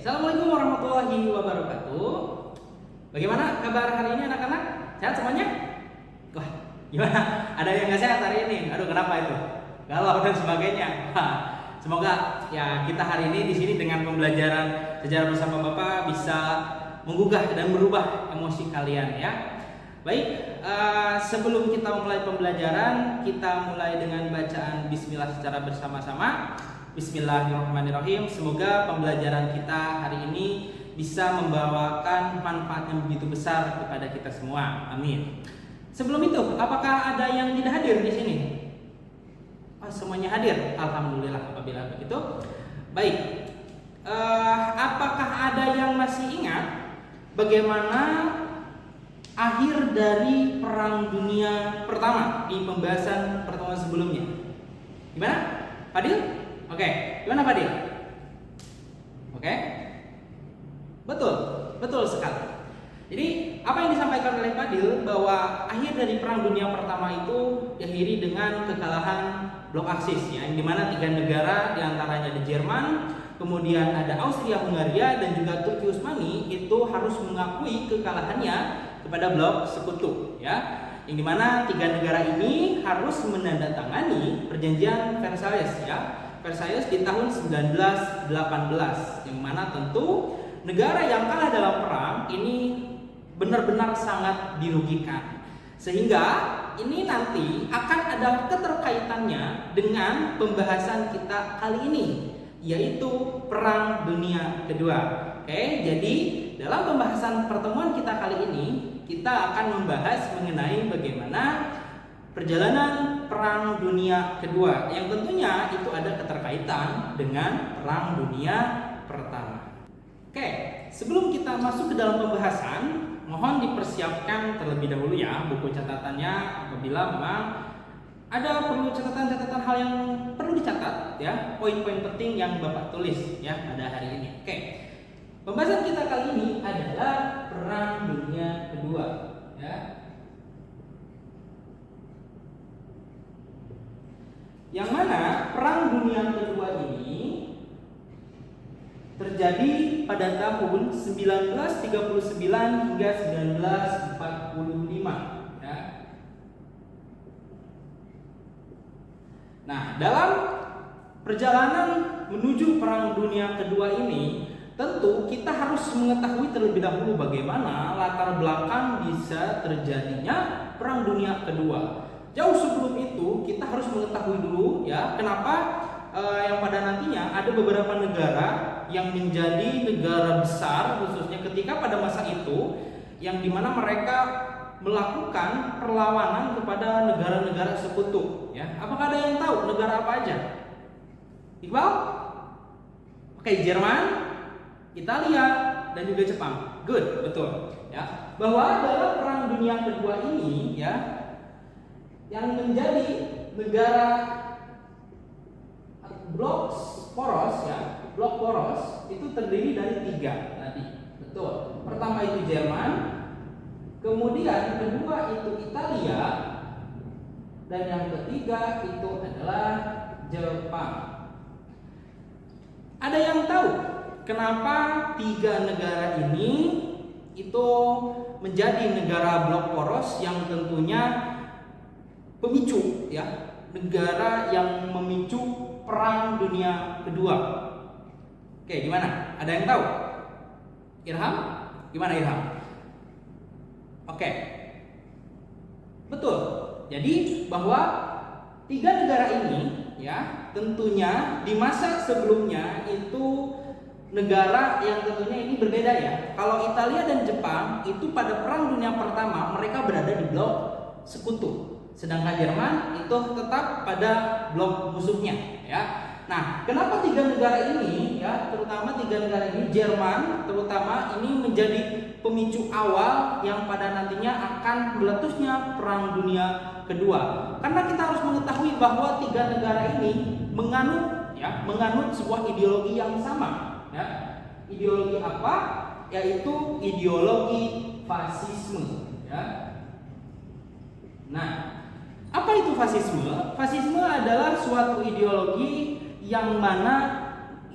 Assalamualaikum warahmatullahi wabarakatuh. Bagaimana kabar hari ini anak-anak? Sehat semuanya? Wah, gimana? Ada yang nggak sehat hari ini? Aduh, kenapa itu? Galau dan sebagainya. Semoga ya kita hari ini di sini dengan pembelajaran sejarah bersama Bapak bisa menggugah dan merubah emosi kalian ya. Baik, sebelum kita mulai pembelajaran, kita mulai dengan bacaan Bismillah secara bersama-sama. Bismillahirrahmanirrahim. Semoga pembelajaran kita hari ini bisa membawakan manfaat yang begitu besar kepada kita semua. Amin. Sebelum itu, apakah ada yang tidak hadir di sini? Oh, semuanya hadir. Alhamdulillah apabila begitu. Baik. Apakah ada yang masih ingat bagaimana akhir dari Perang Dunia Pertama di pembahasan pertemuan sebelumnya? Gimana, Fadil? Oke, gimana Fadil? Oke, betul sekali. Jadi apa yang disampaikan oleh Fadil bahwa akhir dari Perang Dunia Pertama itu diakhiri dengan kekalahan blok Aksis, ya, di mana 3 negara diantaranya di Jerman, kemudian ada Austria-Hungaria dan juga Turki Utsmani itu harus mengakui kekalahannya kepada blok Sekutu, ya, yang dimana 3 negara ini harus menandatangani perjanjian Versailles, ya. Versailles di tahun 1918, yang mana tentu negara yang kalah dalam perang ini benar-benar sangat dirugikan, sehingga ini nanti akan ada keterkaitannya dengan pembahasan kita kali ini, yaitu Perang Dunia Kedua. Oke, jadi dalam pembahasan pertemuan kita kali ini kita akan membahas mengenai bagaimana perjalanan Perang Dunia Kedua, yang tentunya itu ada keterkaitan dengan Perang Dunia Pertama. Oke, sebelum kita masuk ke dalam pembahasan, mohon dipersiapkan terlebih dahulu ya buku catatannya apabila memang ada perlu catatan-catatan hal yang perlu dicatat, ya, poin-poin penting yang Bapak tulis ya pada hari ini. Oke, pembahasan kita kali ini adalah Perang Dunia Kedua, ya. Yang mana Perang Dunia Kedua ini terjadi pada tahun 1939 hingga 1945, ya. Nah, dalam perjalanan menuju Perang Dunia Kedua ini, tentu kita harus mengetahui terlebih dahulu bagaimana latar belakang bisa terjadinya Perang Dunia Kedua. Jauh sebelum itu kita harus mengetahui dulu, ya, kenapa yang pada nantinya ada beberapa negara yang menjadi negara besar, khususnya ketika pada masa itu, yang dimana mereka melakukan perlawanan kepada negara-negara sekutu, ya. Apakah ada yang tahu negara apa aja? Iqbal? Oke, Jerman, Italia, dan juga Jepang. Good, betul, ya. Bahwa dalam Perang Dunia Kedua ini, ya, yang menjadi negara blok poros, ya, blok poros itu terdiri dari 3 tadi, betul. Pertama itu Jerman, kemudian kedua itu Italia, dan yang ketiga itu adalah Jepang. Ada yang tahu kenapa 3 negara ini itu menjadi negara blok poros yang tentunya pemicu, ya, negara yang memicu Perang Dunia Kedua? Oke, gimana? Ada yang tahu? Irham? Gimana Irham? Oke, betul. Jadi bahwa 3 negara ini, ya, tentunya di masa sebelumnya itu negara yang tentunya ini berbeda, ya. Kalau Italia dan Jepang itu pada Perang Dunia Pertama mereka berada di blok Sekutu. Sedangkan Jerman itu tetap pada blok musuhnya, ya. Nah, kenapa 3 negara ini, ya, terutama 3 negara ini, Jerman terutama ini menjadi pemicu awal yang pada nantinya akan meletusnya Perang Dunia Kedua? Karena kita harus mengetahui bahwa 3 negara ini menganut sebuah ideologi yang sama, ya. Ideologi apa? Yaitu ideologi fasisme, ya. Nah, apa itu fasisme? Fasisme adalah suatu ideologi yang mana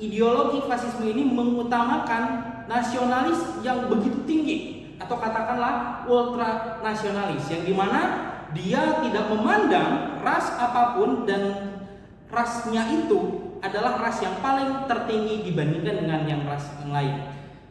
ideologi fasisme ini mengutamakan nasionalis yang begitu tinggi, atau katakanlah ultra nasionalis, yang dimana dia tidak memandang ras apapun dan rasnya itu adalah ras yang paling tertinggi dibandingkan dengan yang ras yang lain.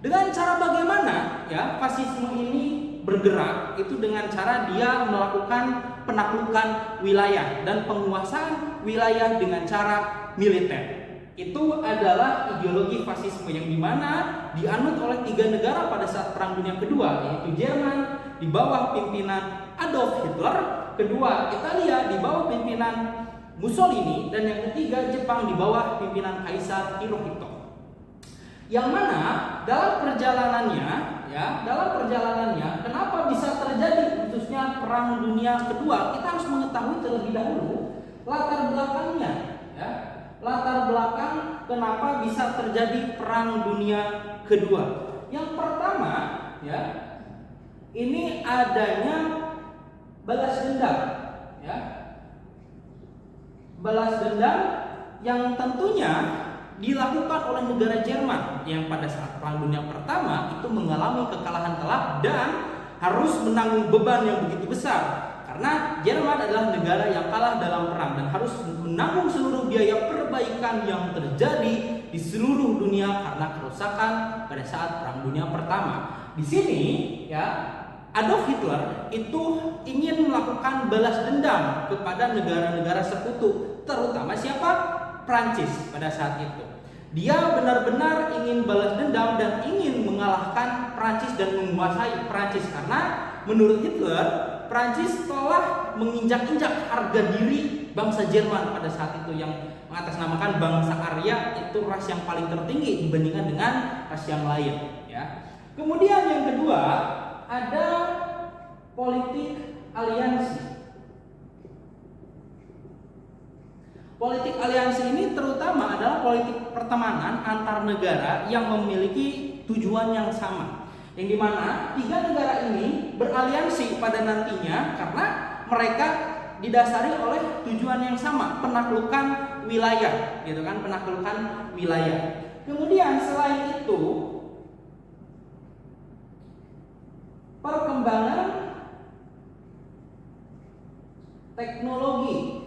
Dengan cara bagaimana ya fasisme ini bergerak? Itu dengan cara dia melakukan penaklukan wilayah dan penguasaan wilayah dengan cara militer. Itu adalah ideologi fasisme yang dimana dianut oleh 3 negara pada saat Perang Dunia Kedua, yaitu Jerman di bawah pimpinan Adolf Hitler, kedua Italia di bawah pimpinan Mussolini, dan yang ketiga Jepang di bawah pimpinan Kaisar Hirohito. Yang mana dalam perjalanannya kenapa bisa terjadi khususnya Perang Dunia Kedua, kita harus mengetahui terlebih dahulu latar belakangnya ya. Latar belakang kenapa bisa terjadi Perang Dunia Kedua. Yang pertama ya, ini adanya balas dendam ya. Balas dendam yang tentunya dilakukan oleh negara Jerman yang pada saat Perang Dunia Pertama itu mengalami kekalahan telak dan harus menanggung beban yang begitu besar. Karena Jerman adalah negara yang kalah dalam perang dan harus menanggung seluruh biaya perbaikan yang terjadi di seluruh dunia karena kerusakan pada saat Perang Dunia Pertama. Di sini ya, Adolf Hitler itu ingin melakukan balas dendam kepada negara-negara sekutu, terutama siapa? Prancis pada saat itu. Dia benar-benar ingin balas dendam dan ingin mengalahkan Prancis dan menguasai Prancis, karena menurut Hitler Prancis telah menginjak-injak harga diri bangsa Jerman pada saat itu, yang mengatasnamakan bangsa Arya itu ras yang paling tertinggi dibandingkan dengan ras yang lain ya. Kemudian yang kedua ada politik aliansi. Politik aliansi ini terutama adalah politik pertemanan antar negara yang memiliki tujuan yang sama, yang dimana 3 negara ini beraliansi pada nantinya karena mereka didasari oleh tujuan yang sama, penaklukan wilayah, gitu kan, penaklukan wilayah. Kemudian selain itu, perkembangan teknologi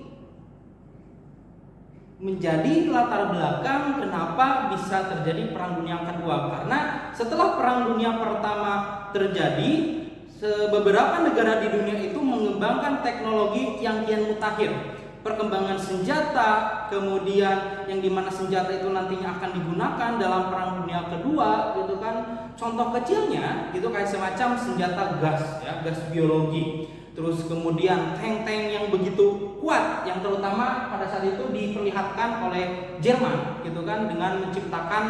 menjadi latar belakang kenapa bisa terjadi Perang Dunia Kedua. Karena setelah Perang Dunia Pertama terjadi, beberapa negara di dunia itu mengembangkan teknologi yang kian mutakhir. Perkembangan senjata, kemudian yang dimana senjata itu nantinya akan digunakan dalam Perang Dunia Kedua, gitu kan. Contoh kecilnya itu kayak semacam senjata gas, ya, gas biologi. Terus kemudian tank-tank yang begitu kuat, yang terutama pada saat itu diperlihatkan oleh Jerman, gitu kan, dengan menciptakan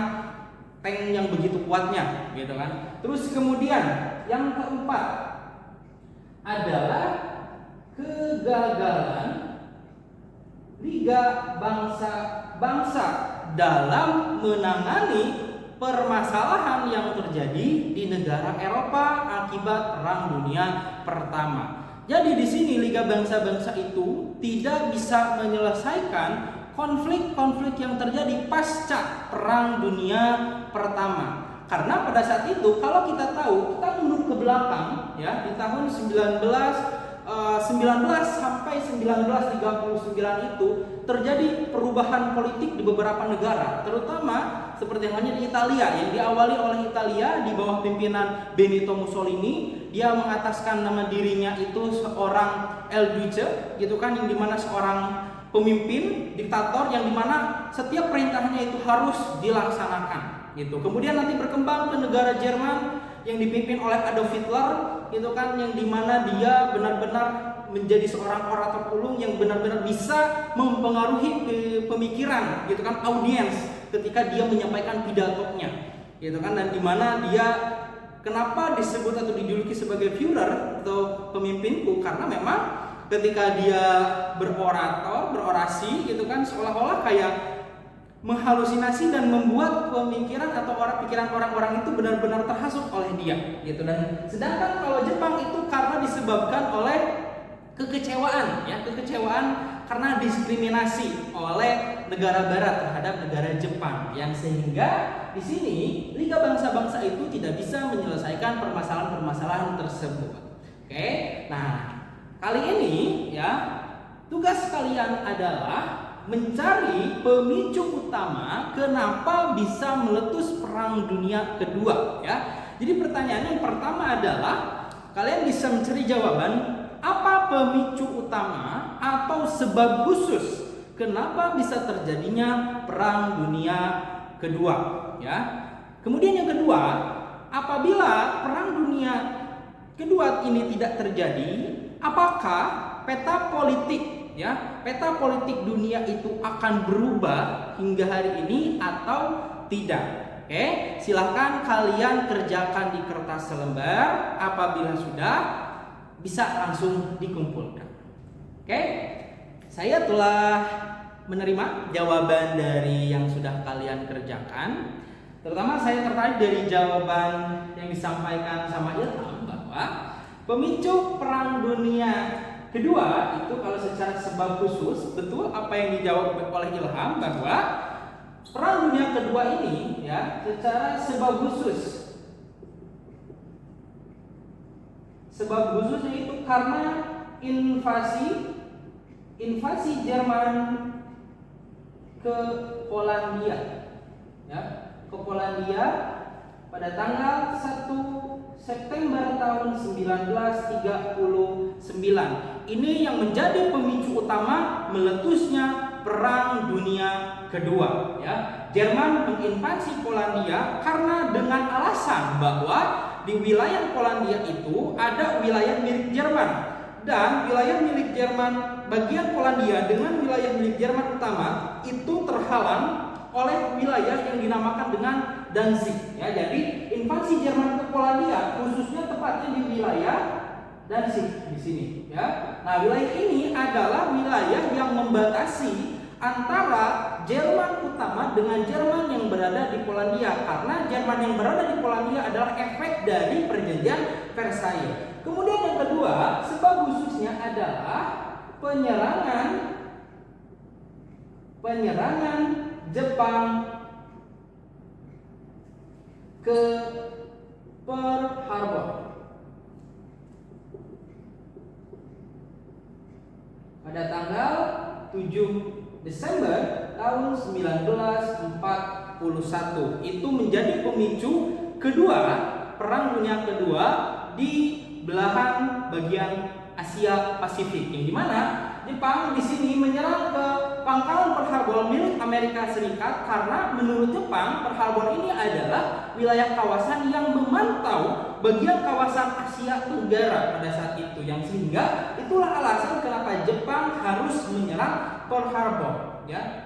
tank yang begitu kuatnya, gitu kan. Terus kemudian yang keempat adalah kegagalan Liga Bangsa-Bangsa dalam menangani permasalahan yang terjadi di negara Eropa akibat Perang Dunia Pertama. Jadi di sini Liga Bangsa-Bangsa itu tidak bisa menyelesaikan konflik-konflik yang terjadi pasca Perang Dunia Pertama. Karena pada saat itu kalau kita tahu, kita mundur ke belakang ya, di tahun 19 sampai 1939 itu terjadi perubahan politik di beberapa negara, terutama seperti halnya di Italia, yang diawali oleh Italia di bawah pimpinan Benito Mussolini. Dia mengataskan nama dirinya itu seorang El Duce, gitu kan, yang dimana seorang pemimpin diktator yang dimana setiap perintahnya itu harus dilaksanakan, gitu. Kemudian nanti berkembang ke negara Jerman yang dipimpin oleh Adolf Hitler, gitu kan, yang dimana dia benar-benar menjadi seorang orator ulung yang benar-benar bisa mempengaruhi pemikiran, gitu kan, audiens ketika dia menyampaikan pidatonya, gitu kan, dan dimana dia kenapa disebut atau dijuluki sebagai Führer atau pemimpinku, karena memang ketika dia berorasi, gitu kan, seolah-olah kayak menghalusinasi dan membuat pemikiran atau pikiran orang-orang itu benar-benar terhasut oleh dia, gitu. Dan sedangkan kalau Jepang itu karena disebabkan oleh kekecewaan, ya, kekecewaan karena diskriminasi oleh negara barat terhadap negara Jepang, yang sehingga di sini Liga Bangsa-Bangsa itu tidak bisa menyelesaikan permasalahan-permasalahan tersebut. Oke. Nah, kali ini ya tugas kalian adalah mencari pemicu utama kenapa bisa meletus Perang Dunia Kedua ya. Jadi pertanyaan yang pertama adalah kalian bisa mencari jawaban apa pemicu utama atau sebab khusus kenapa bisa terjadinya Perang Dunia Kedua ya. Kemudian yang kedua, apabila Perang Dunia Kedua ini tidak terjadi, apakah peta politik ya, peta politik dunia itu akan berubah hingga hari ini atau tidak? Oke, silahkan kalian kerjakan di kertas selembar. Apabila sudah, bisa langsung dikumpulkan. Oke, saya telah menerima jawaban dari yang sudah kalian kerjakan. Terutama saya tertarik dari jawaban yang disampaikan sama Ilham bahwa pemicu Perang Dunia Kedua itu kalau secara sebab khusus, betul apa yang dijawab oleh Ilham bahwa Perang Dunia Kedua ini ya secara sebab khususnya itu karena invasi Jerman ke Polandia ya, ke Polandia pada tanggal 1 September tahun 1939. Ini yang menjadi pemicu utama meletusnya Perang Dunia Kedua ya. Jerman menginvasi Polandia karena dengan alasan bahwa di wilayah Polandia itu ada wilayah milik Jerman, dan wilayah milik Jerman bagian Polandia dengan wilayah milik Jerman utama itu terhalang oleh wilayah yang dinamakan dengan Danzig ya. Jadi invasi Jerman ke Polandia khususnya tepatnya di wilayah Danzig di sini ya. Nah, wilayah ini adalah wilayah yang membatasi antara Jerman utama dengan Jerman yang berada di Polandia, karena Jerman yang berada di Polandia adalah efek dari perjanjian Versailles. Kemudian yang kedua, sebab khususnya adalah penyerangan Jepang ke Pearl Harbor pada tanggal 7 Desember tahun 1941. Itu menjadi pemicu kedua Perang Dunia Kedua di belahan bagian Asia Pasifik, yang dimana Jepang di sini menyerang ke pangkalan Pearl Harbor milik Amerika Serikat karena menurut Jepang Pearl Harbor ini adalah wilayah kawasan yang memantau bagian kawasan Asia Tenggara pada saat itu, yang sehingga itulah alasan kenapa Jepang harus menyerang Pearl Harbor ya.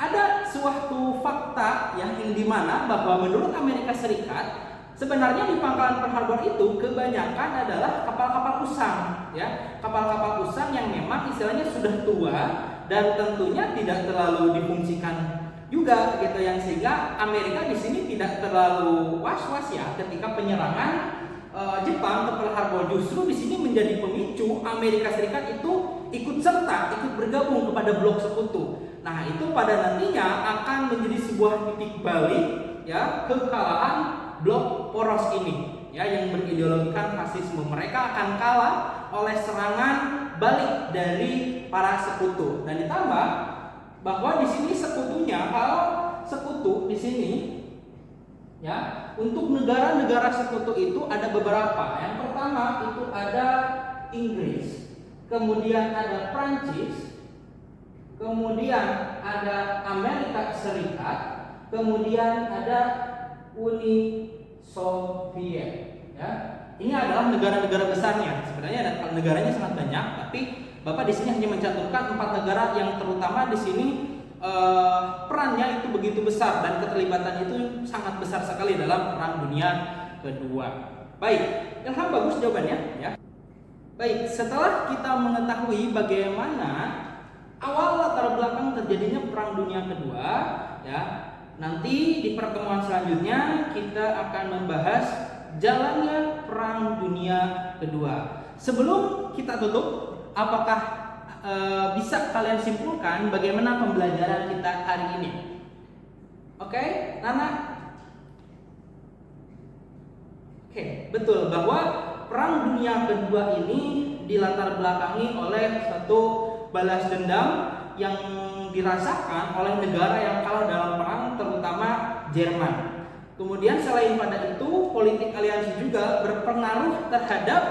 Ada suatu fakta yang dimana bahwa menurut Amerika Serikat sebenarnya di pangkalan Pearl Harbor itu kebanyakan adalah kapal-kapal usang ya, kapal-kapal usang yang memang istilahnya sudah tua dan tentunya tidak terlalu difungsikan juga gitu, yang sehingga Amerika di sini tidak terlalu was-was ya ketika penyerangan Jepang ke Pearl Harbor. Justru di sini menjadi pemicu Amerika Serikat itu ikut bergabung kepada blok sekutu. Nah, itu pada nantinya akan menjadi sebuah titik balik ya kekalahan blok poros ini ya, yang berideologikan fasisme. Mereka akan kalah oleh serangan balik dari para sekutu. Dan ditambah bahwa di sini sekutunya, kalau sekutu di sini ya, untuk negara-negara sekutu itu ada beberapa. Yang pertama itu ada Inggris, kemudian ada Prancis, kemudian ada Amerika Serikat, kemudian ada Uni Soviet ya. Ini adalah negara-negara besarnya. Sebenarnya ada negaranya sangat banyak, tapi Bapak di sini hanya mencantumkan 4 negara yang terutama di sini perannya itu begitu besar dan keterlibatan itu sangat besar sekali dalam Perang Dunia Kedua. Baik, Ilham bagus jawabannya ya. Baik, setelah kita mengetahui bagaimana awal latar belakang terjadinya Perang Dunia Kedua ya, nanti di pertemuan selanjutnya kita akan membahas jalannya Perang Dunia Kedua. Sebelum kita tutup, apakah bisa kalian simpulkan bagaimana pembelajaran kita hari ini. Oke, Nana? Oke, betul bahwa Perang Dunia Kedua ini dilatar belakangi oleh satu balas dendam yang dirasakan oleh negara yang kalah dalam perang, terutama Jerman. Kemudian selain pada itu, politik aliansi juga berpengaruh terhadap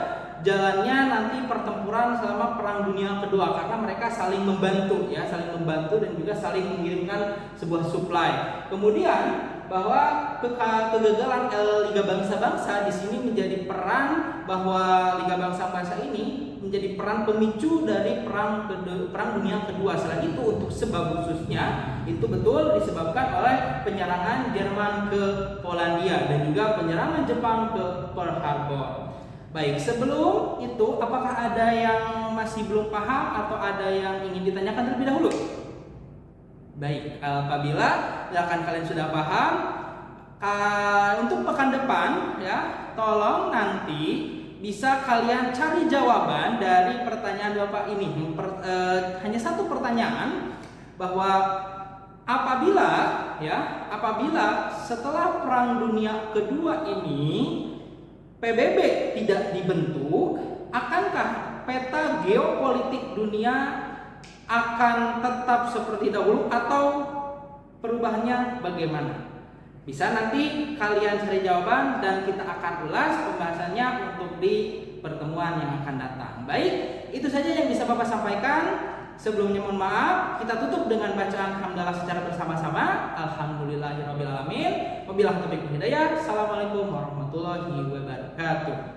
jalannya nanti pertempuran selama Perang Dunia Kedua, karena mereka saling membantu ya, saling membantu dan juga saling mengirimkan sebuah supply. Kemudian bahwa kegagalan Liga Bangsa-Bangsa di sini menjadi peran, bahwa Liga Bangsa-Bangsa ini menjadi peran pemicu dari Perang Dunia Kedua. Selain itu, untuk sebab khususnya itu betul disebabkan oleh penyerangan Jerman ke Polandia dan juga penyerangan Jepang ke Pearl Harbor. Baik, sebelum itu apakah ada yang masih belum paham atau ada yang ingin ditanyakan terlebih dahulu? Baik, apabila misalkan kalian sudah paham, untuk pekan depan ya, tolong nanti bisa kalian cari jawaban dari pertanyaan Bapak ini. Hanya satu pertanyaan, bahwa apabila setelah Perang Dunia Kedua ini PBB tidak dibentuk, akankah peta geopolitik dunia akan tetap seperti dahulu atau perubahannya bagaimana? Bisa nanti kalian cari jawaban dan kita akan ulas pembahasannya untuk di pertemuan yang akan datang. Baik, itu saja yang bisa Bapak sampaikan. Sebelumnya mohon maaf, kita tutup dengan bacaan hamdalah secara bersama-sama. Alhamdulillahirabbil alamin. Wabillahi taufiq wal hidayah. Assalamualaikum warahmatullahi wabarakatuh.